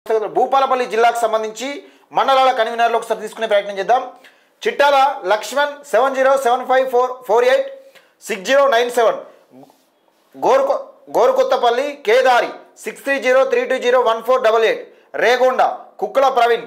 భూపాలపల్లి జిల్లాకు సంబంధించి మండలాల కన్వీనర్లు ఒకసారి తీసుకునే ప్రయత్నం చేద్దాం. చిట్టాల లక్ష్మణ్ 7075486097, గోరుకొత్తపల్లి కేదారి 6303201488, రేగొండ కుక్కల ప్రవీణ్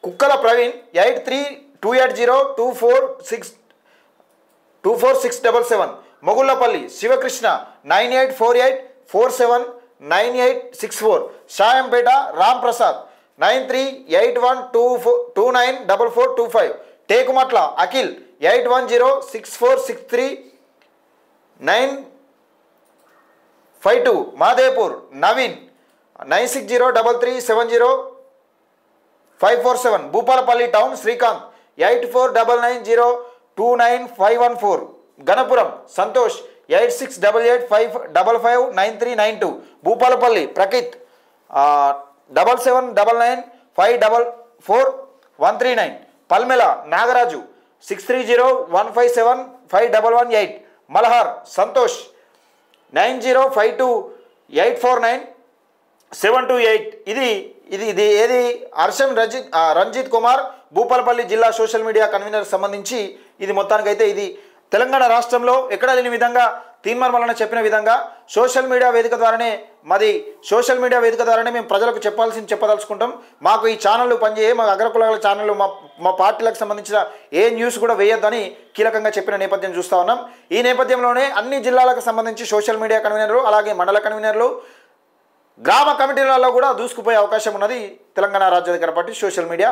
8328024677, మొగుళ్లపల్లి శివకృష్ణ 9848479864, షాయంపేట రామ్ ప్రసాద్ 9381294425, టేకుమట్ల అఖిల్ 8106463952, మాదేపూర్ నవీన్ 9603370547, భూపాలపల్లి టౌన్ శ్రీకాంత్ 8499029514, గణపురం సంతోష్ 8688559392, భూపాలపల్లి ప్రకిత్ 7799544139, పల్మెల నాగరాజు 6301575118, మల్హార్ సంతోష్ 9052849728. ఇది ఏది హర్షన్ రంజిత్ కుమార్ భూపాలపల్లి జిల్లా సోషల్ మీడియా కన్వీనర్ సంబంధించి ఇది మొత్తానికైతే ఇది తెలంగాణ రాష్ట్రంలో ఎక్కడ లేని విధంగా తీన్మార్ మల్లన్న చెప్పిన విధంగా సోషల్ మీడియా వేదిక ద్వారానే మేము ప్రజలకు చెప్పదలుచుకుంటాం. మాకు ఈ ఛానళ్ళు పనిచేయ, మా అగ్రకులాల ఛానళ్ళు మా పార్టీలకు సంబంధించిన ఏ న్యూస్ కూడా వేయొద్దని కీలకంగా చెప్పిన నేపథ్యం చూస్తూ ఉన్నాం. ఈ నేపథ్యంలోనే అన్ని జిల్లాలకు సంబంధించి సోషల్ మీడియా కన్వీనర్లు అలాగే మండల కన్వీనర్లు గ్రామ కమిటీలలో కూడా దూసుకుపోయే అవకాశం ఉన్నది తెలంగాణ రాజ్యాధికార పార్టీ సోషల్ మీడియా.